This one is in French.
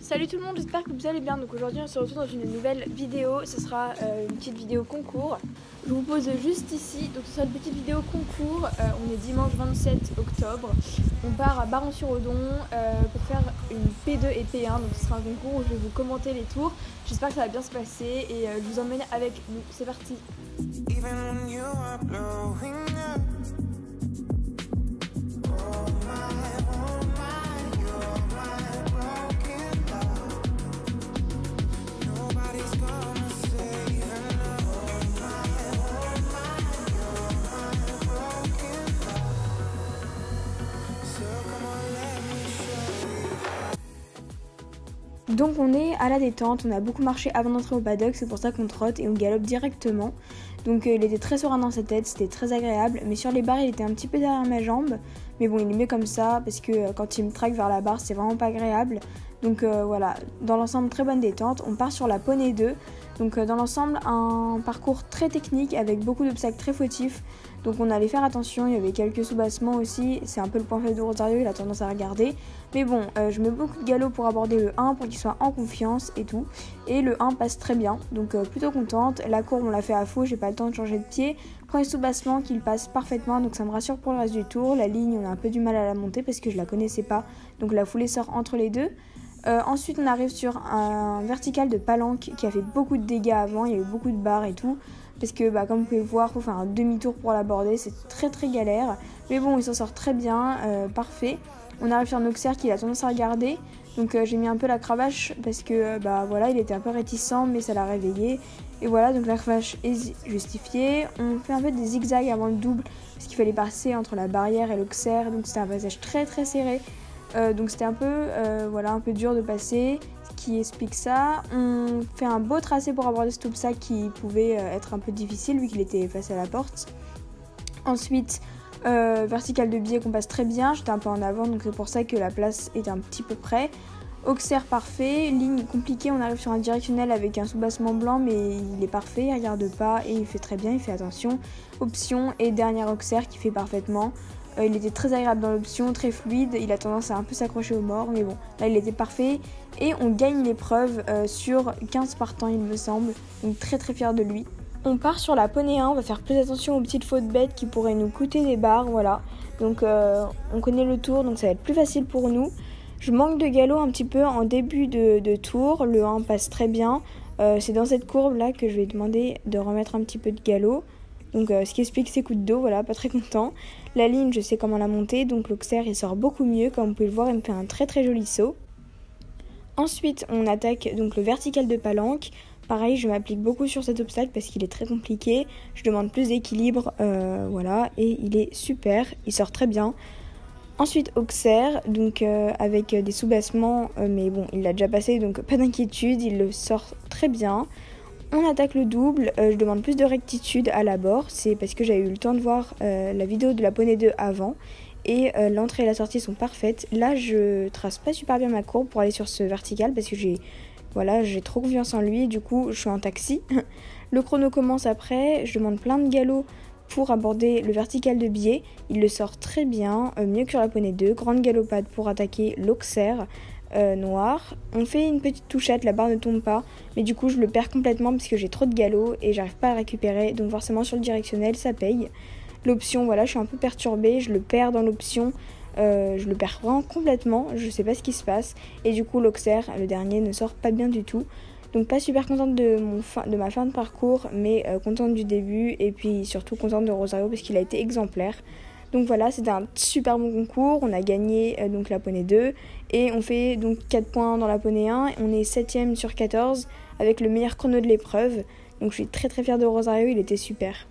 Salut tout le monde, j'espère que vous allez bien. Donc aujourd'hui on se retrouve dans une nouvelle vidéo. Ce sera une petite vidéo concours. Je vous pose juste ici, donc ce sera une petite vidéo concours. On est dimanche 27 octobre. On part à Baron-sur-Odon pour faire une P2 et P1. Donc ce sera un concours où je vais vous commenter les tours. J'espère que ça va bien se passer et je vous emmène avec nous. C'est parti. Donc on est à la détente, on a beaucoup marché avant d'entrer au paddock, c'est pour ça qu'on trotte et on galope directement. Donc il était très serein dans sa tête, c'était très agréable, mais sur les barres il était un petit peu derrière ma jambe. Mais bon, il est mieux comme ça parce que quand il me traque vers la barre c'est vraiment pas agréable. Donc voilà, dans l'ensemble très bonne détente, on part sur la poney 2. Donc dans l'ensemble un parcours très technique avec beaucoup d'obstacles très fautifs. Donc on allait faire attention, il y avait quelques soubassements aussi, c'est un peu le point faible de Rosario, il a tendance à regarder. Mais bon, je mets beaucoup de galop pour aborder le 1 pour qu'il soit en confiance et tout. Et le 1 passe très bien, donc plutôt contente. La courbe on l'a fait à faux, j'ai pas le temps de changer de pied. Premier soubassement qu'il passe parfaitement, donc ça me rassure pour le reste du tour. La ligne on a un peu du mal à la monter parce que je la connaissais pas, donc la foulée sort entre les deux. Ensuite on arrive sur un vertical de Palanque qui a fait beaucoup de dégâts avant, il y a eu beaucoup de barres et tout. Parce que comme vous pouvez le voir, il faut faire un demi-tour pour l'aborder, c'est très galère. Mais bon, il s'en sort très bien, parfait. On arrive sur un Auxerre qui a tendance à regarder. Donc j'ai mis un peu la cravache parce que voilà, il était un peu réticent mais ça l'a réveillé. Et voilà, donc la cravache est justifiée. On fait un peu des zigzags avant le double parce qu'il fallait passer entre la barrière et l'Auxerre. Donc c'était un passage très serré. Donc c'était un peu dur de passer, ce qui explique ça. On fait un beau tracé pour aborder cet obstacle qui pouvait être un peu difficile vu qu'il était face à la porte. Ensuite, vertical de biais qu'on passe très bien, j'étais un peu en avant donc c'est pour ça que la place est un petit peu près. Auxerre parfait, ligne compliquée, on arrive sur un directionnel avec un soubassement blanc mais il est parfait, il regarde pas et il fait très bien, il fait attention. Option et dernier Auxerre qui fait parfaitement. Il était très agréable dans l'option, très fluide, il a tendance à un peu s'accrocher au mort, mais bon, là il était parfait. Et on gagne l'épreuve sur 15 partants il me semble, donc très fier de lui. On part sur la poney 1, on va faire plus attention aux petites fautes bêtes qui pourraient nous coûter des barres, voilà. Donc on connaît le tour, donc ça va être plus facile pour nous. Je manque de galop un petit peu en début de tour, le 1 passe très bien. C'est dans cette courbe là que je vais demander de remettre un petit peu de galop. Donc ce qui explique ses coups de dos, voilà, pas très content. La ligne, je sais comment la monter, donc l'Auxerre il sort beaucoup mieux, comme vous pouvez le voir, il me fait un très joli saut. Ensuite, on attaque donc le vertical de Palanque. Pareil, je m'applique beaucoup sur cet obstacle parce qu'il est très compliqué. Je demande plus d'équilibre, voilà, et il est super, il sort très bien. Ensuite, Auxerre, donc avec des soubassements, mais bon, il l'a déjà passé, donc pas d'inquiétude, il le sort très bien. On attaque le double, je demande plus de rectitude à l'abord, c'est parce que j'avais eu le temps de voir la vidéo de la poney 2 avant et l'entrée et la sortie sont parfaites. Là je trace pas super bien ma courbe pour aller sur ce vertical parce que j'ai trop confiance en lui et du coup je suis en taxi. Le chrono commence après, je demande plein de galop pour aborder le vertical de biais, il le sort très bien, mieux que sur la poney 2, grande galopade pour attaquer l'Auxerre. Noir. On fait une petite touchette, la barre ne tombe pas, mais du coup je le perds complètement parce que j'ai trop de galop et j'arrive pas à le récupérer, donc forcément sur le directionnel ça paye. L'option, voilà, je suis un peu perturbée, je le perds dans l'option, je le perds vraiment complètement, je sais pas ce qui se passe, et du coup l'Auxerre, le dernier, ne sort pas bien du tout. Donc pas super contente de ma fin de parcours, mais contente du début, et puis surtout contente de Rosario parce qu'il a été exemplaire. Donc voilà, c'était un super bon concours, on a gagné donc la poney 2 et on fait donc 4 points dans la poney 1, on est 7ème sur 14 avec le meilleur chrono de l'épreuve. Donc je suis très fière de Rosario, il était super.